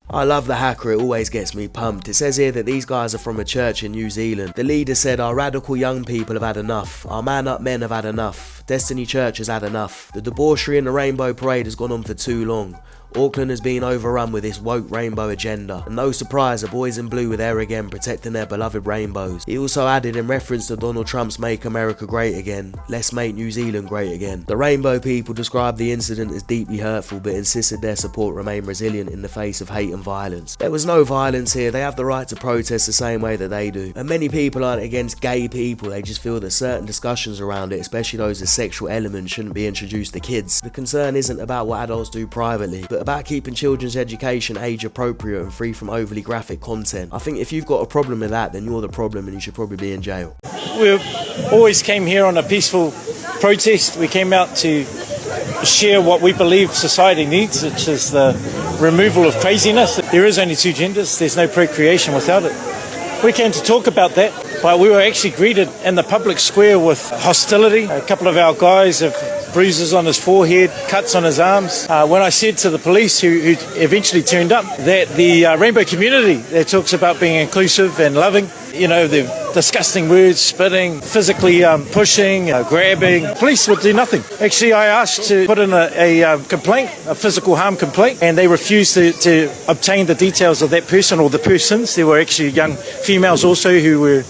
I love the hacker, it always gets me pumped. It says here that these guys are from a church in New Zealand. The leader said, "Our radical young people have had enough. Our man up men have had enough. Destiny Church has had enough. The debauchery and the rainbow parade has gone on for too long. Auckland has been overrun with this woke rainbow agenda. And no surprise, the boys in blue were there again protecting their beloved rainbows." He also added, in reference to Donald Trump's "Make America Great Again, let's make New Zealand great again." The rainbow people described the incident as deeply hurtful but insisted their support remain resilient in the face of hate and violence. There was no violence here, they have the right to protest the same way that they do. And many people aren't against gay people, they just feel that certain discussions around it, especially those with sexual elements, shouldn't be introduced to kids. The concern isn't about what adults do privately, but about keeping children's education age appropriate and free from overly graphic content. I think if you've got a problem with that, then you're the problem and you should probably be in jail. We always came here on a peaceful protest. We came out to share what we believe society needs, which is the removal of craziness. There is only two genders, there's no procreation without it. We came to talk about that, but we were actually greeted in the public square with hostility. A couple of our guys have bruises on his forehead, cuts on his arms. When I said to the police, who eventually turned up, that the rainbow community that talks about being inclusive and loving, you know, the disgusting words, spitting, physically pushing, grabbing, police would do nothing. Actually, I asked to put in a complaint, a physical harm complaint, and they refused to obtain the details of that person or the persons. There were actually young females also who were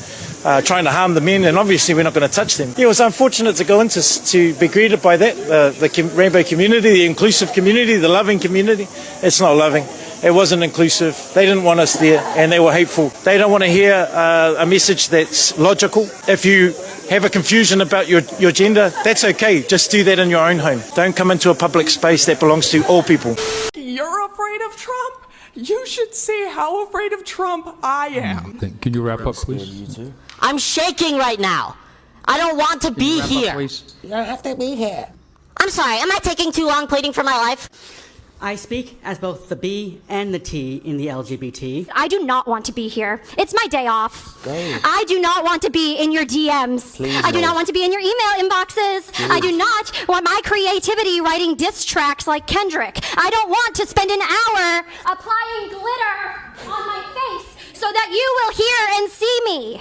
trying to harm the men, and obviously we're not going to touch them. It was unfortunate to go into to be greeted by that, the rainbow community, the inclusive community, the loving community. It's not loving. It wasn't inclusive. They didn't want us there, and they were hateful. They don't want to hear a message that's logical. If you have a confusion about your gender, that's okay. Just do that in your own home. Don't come into a public space that belongs to all people. You're afraid of Trump? You should see how afraid of Trump I am. Can you wrap up, please? I'm shaking right now. I don't want to be here. You don't have to be here. I'm sorry, am I taking too long pleading for my life? I speak as both the B and the T in the LGBT. I do not want to be here. It's my day off. Go. I do not want to be in your DMs. Please I do no. not want to be in your email inboxes. I do not want my creativity writing diss tracks like Kendrick. I don't want to spend an hour applying glitter on my face so that you will hear and see me.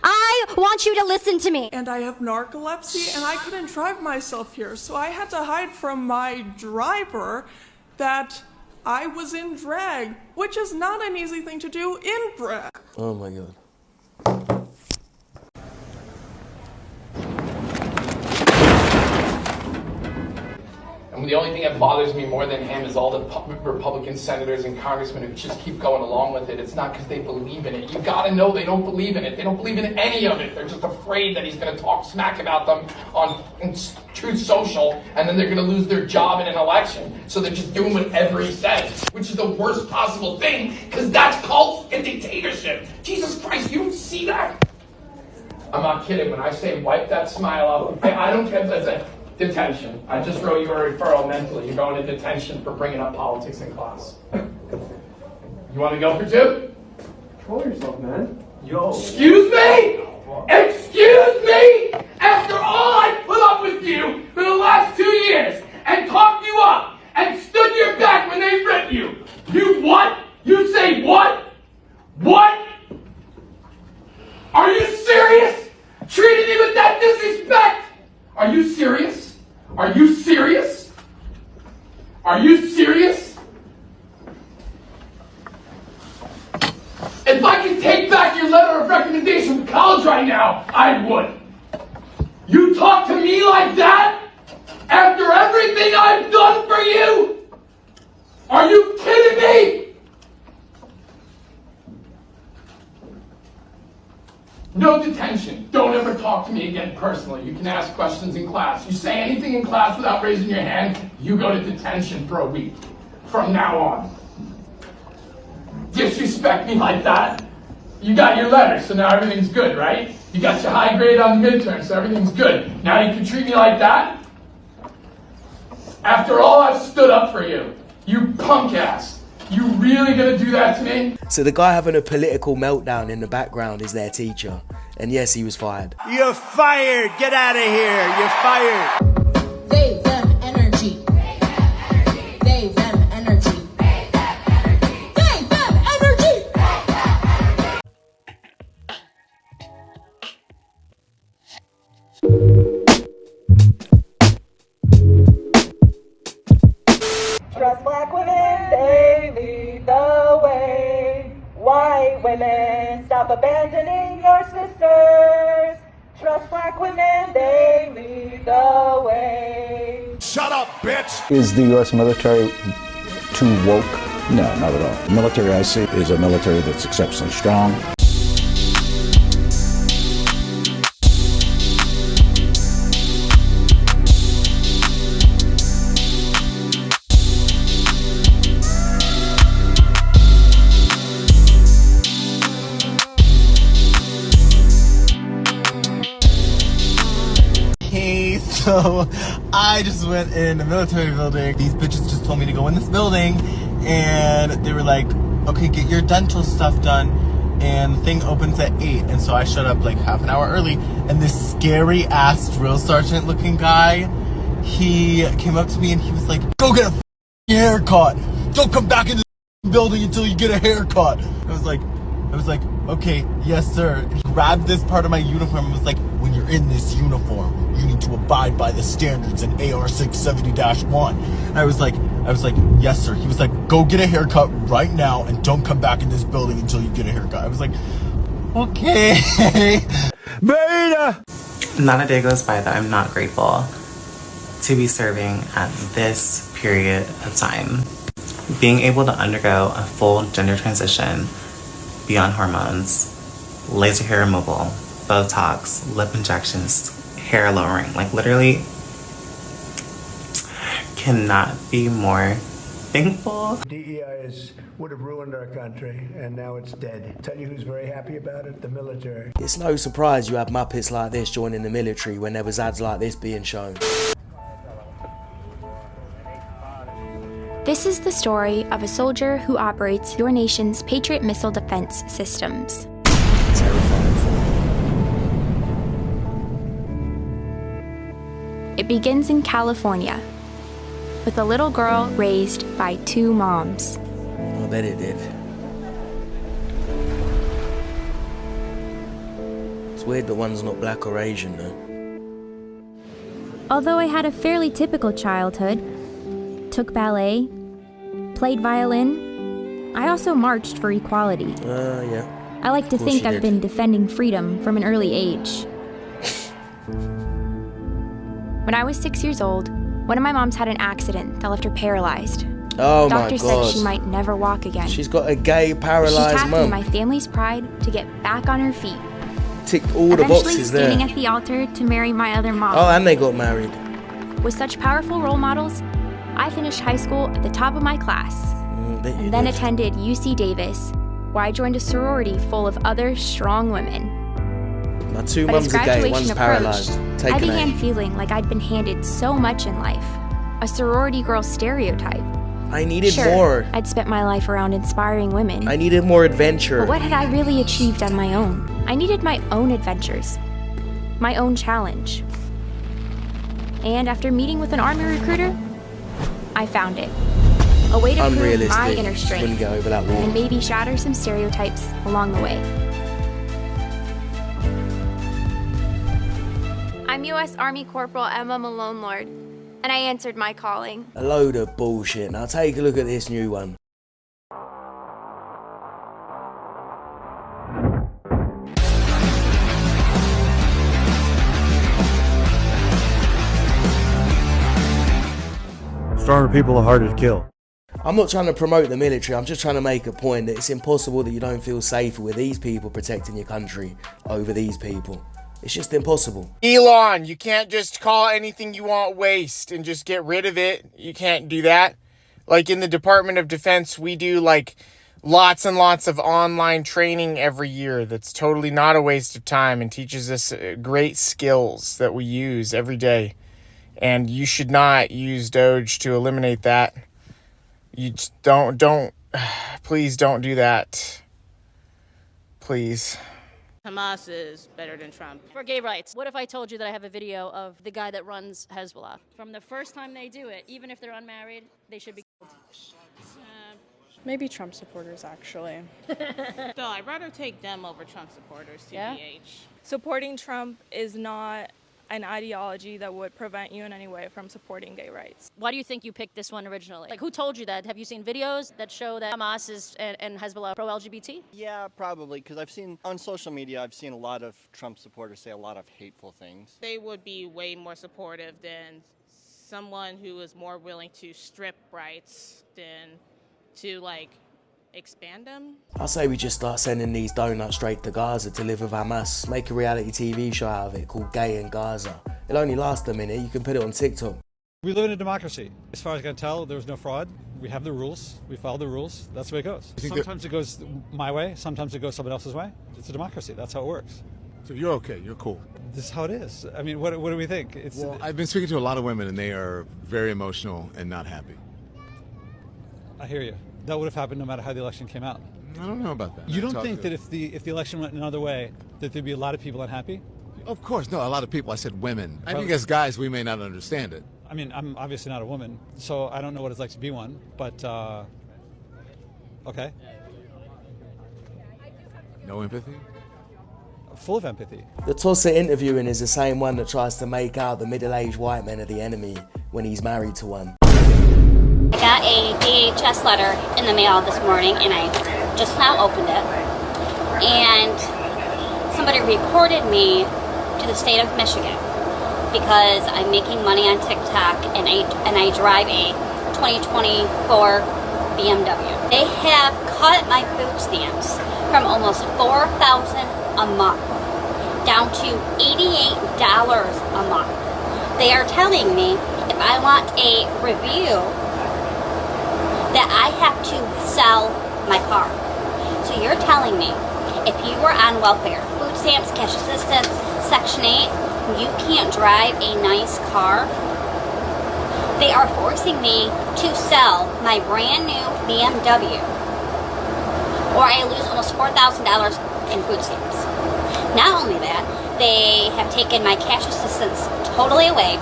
I want you to listen to me. And I have narcolepsy, and I couldn't drive myself here, so I had to hide from my driver that I was in drag, which is not an easy thing to do in drag. Oh my god. And the only thing that bothers me more than him is all the Republican senators and congressmen who just keep going along with it. It's not because they believe in it. You gotta know they don't believe in it. They don't believe in any of it. They're just afraid that he's gonna talk smack about them on Truth Social, and then they're gonna lose their job in an election. So they're just doing whatever he says, which is the worst possible thing, because that's cult and dictatorship. Jesus Christ, you don't see that? I'm not kidding. When I say wipe that smile off, I don't care if that's a detention. I just wrote you a referral mentally. You're going to detention for bringing up politics in class. You want to go for 2? Control yourself, man. Yo. Excuse me? Excuse me? After all I put up with you for the last 2 years and talked you up and stood your back when they ripped you, you what? You say what? What? Are you serious? Treating me with that disrespect? Are you serious? Are you serious? Are you serious? If I could take back your letter of recommendation from college right now, I would. You talk to me like that? After everything I've done for you? Are you kidding me? No detention. Don't ever talk to me again personally. You can ask questions in class. You say anything in class without raising your hand, you go to detention for a week. From now on. Disrespect me like that? You got your letter, so now everything's good, right? You got your high grade on the midterm, so everything's good. Now you can treat me like that? After all I've stood up for you, you punk ass. You really gonna do that to me? So the guy having a political meltdown in the background is their teacher. And yes, he was fired. You're fired! Get out of here! You're fired! They, them, energy. They, them, energy. They, them, energy! Trust black women, they lead the way. White women, stop abandoning your sisters. Trust black women, they lead the way. Shut up, bitch! Is the U.S. military too woke? No, not at all. The military I see is a military that's exceptionally strong. So I just went in a military building. These bitches just told me to go in this building, and they were like, okay, get your dental stuff done, and the thing opens at 8. And so I showed up like half an hour early, and this scary ass drill sergeant looking guy, he came up to me and he was like, go get a haircut. Don't come back in the building until you get a haircut. I was like, okay, yes sir. He grabbed this part of my uniform and was like, when you're in this uniform, you need to abide by the standards in AR 670-1. I was like, yes sir. He was like, go get a haircut right now and don't come back in this building until you get a haircut. I was like, okay. Beta! Not a day goes by that I'm not grateful to be serving at this period of time. Being able to undergo a full gender transition beyond hormones, laser hair removal, Botox, lip injections, hair lowering, like literally cannot be more thankful. DEI would have ruined our country, and now it's dead. Tell you who's very happy about it? The military. It's no surprise you have Muppets like this joining the military when there was ads like this being shown. This is is the story of a soldier who operates your nation's Patriot missile defense systems. Terrifying. It begins in California, with a little girl raised by 2 moms. I bet it did. It's weird that one's not black or Asian, though. Although I had a fairly typical childhood, took ballet, played violin, I also marched for equality. Yeah. I like to think I've been defending freedom from an early age. When I was 6 years old, one of my moms had an accident that left her paralyzed. Oh my God. Doctor said she might never walk again. She's got a gay, paralyzed She tapped mum. in my family's pride to get back on her feet. Ticked all the boxes there. Standing at the altar to marry my other mom. Oh, and they got married. With such powerful role models, I finished high school at the top of my class. And then attended UC Davis, where I joined a sorority full of other strong women. My 2 mums are gay, one's paralyzed. I began feeling like I'd been handed so much in life. A sorority girl stereotype. I needed more. I'd spent my life around inspiring women. I needed more adventure. But what had I really achieved on my own? I needed my own adventures. My own challenge. And after meeting with an Army recruiter, I found it. A way to prove my inner strength. Wouldn't go over that wall. And maybe shatter some stereotypes along the way. I'm U.S. Army Corporal Emma Malone Lord, and I answered my calling. A load of bullshit. Now take a look at this new one. Stronger people are harder to kill. I'm not trying to promote the military, I'm just trying to make a point that it's impossible that you don't feel safer with these people protecting your country over these people. It's just impossible. Elon, you can't just call anything you want waste and just get rid of it. You can't do that. Like in the Department of Defense, we do like lots and lots of online training every year that's totally not a waste of time and teaches us great skills that we use every day. And you should not use Doge to eliminate that. You just please don't do that. Please. Hamas is better than Trump. For gay rights, what if I told you that I have a video of the guy that runs Hezbollah? From the first time they do it, even if they're unmarried, they should be killed. Maybe Trump supporters, actually. So I'd rather take them over Trump supporters, TBH. Yeah? Supporting Trump is not an ideology that would prevent you in any way from supporting gay rights. Why do you think you picked this one originally? Like, who told you that? Have you seen videos that show that Hamas is and Hezbollah pro-LGBT? Yeah, probably, because I've seen on social media, I've seen a lot of Trump supporters say a lot of hateful things. They would be way more supportive than someone who is more willing to strip rights than to, like, expand them. I say we just start sending these donuts straight to Gaza to live with Hamas. Make a reality TV show out of it called Gay in Gaza. It'll only last a minute, you can put it on TikTok. We live in a democracy. As far as I can tell, there was no fraud. We have the rules. We follow the rules. That's the way it goes. Sometimes it goes my way. Sometimes it goes someone else's way. It's a democracy. That's how it works. So you're okay. You're cool. This is how it is. I mean, what do we think? Well, I've been speaking to a lot of women, and they are very emotional and not happy. I hear you. That would have happened no matter how the election came out. I don't know about that. You don't think that if the election went another way, that there'd be a lot of people unhappy? Of course, no. A lot of people. I said women. I think as guys, we may not understand it. I mean, I'm obviously not a woman, so I don't know what it's like to be one. But okay. No empathy? Full of empathy. The tosser interviewing is the same one that tries to make out the middle-aged white men are the enemy when he's married to one. I got a DHS letter in the mail this morning, and I just now opened it. And somebody reported me to the state of Michigan because I'm making money on TikTok, and I drive a 2024 BMW. They have cut my food stamps from almost $4,000 a month down to $88 a month. They are telling me if I want a review that I have to sell my car. So you're telling me if you were on welfare, food stamps, cash assistance, Section 8, you can't drive a nice car? They are forcing me to sell my brand new BMW, or I lose almost $4,000 in food stamps. Not only that, they have taken my cash assistance totally away.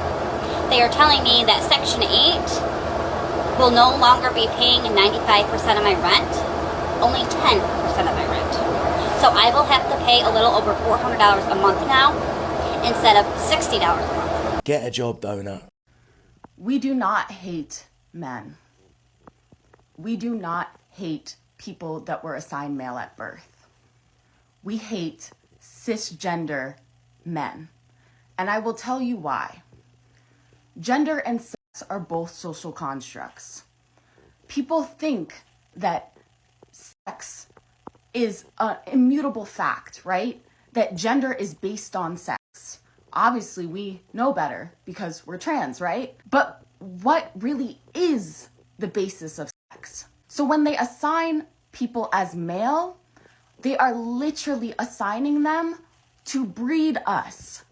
They are telling me that Section 8 will no longer be paying 95% of my rent, only 10% of my rent. So I will have to pay a little over $400 a month now instead of $60 a month. Get a job, donut. We do not hate men. We do not hate people that were assigned male at birth. We hate cisgender men. And I will tell you why. Gender and sex are both social constructs. People think that sex is an immutable fact, right? That gender is based on sex. Obviously, we know better because we're trans, right? But what really is the basis of sex? So when they assign people as male, they are literally assigning them to breed us.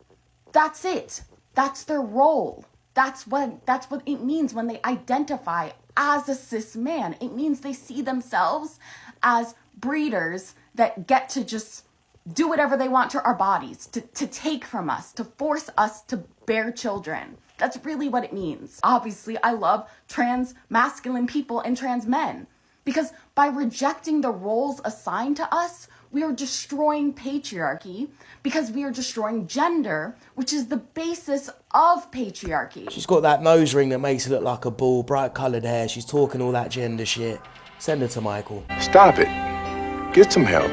That's it. That's their role. That's what it means when they identify as a cis man. It means they see themselves as breeders that get to just do whatever they want to our bodies, to take from us, to force us to bear children. That's really what it means. Obviously, I love trans masculine people and trans men, because by rejecting the roles assigned to us, we are destroying patriarchy, because we are destroying gender, which is the basis of patriarchy. She's got that nose ring that makes her look like a bull, bright coloured hair. She's talking all that gender shit. Send her to Michael. Stop it. Get some help.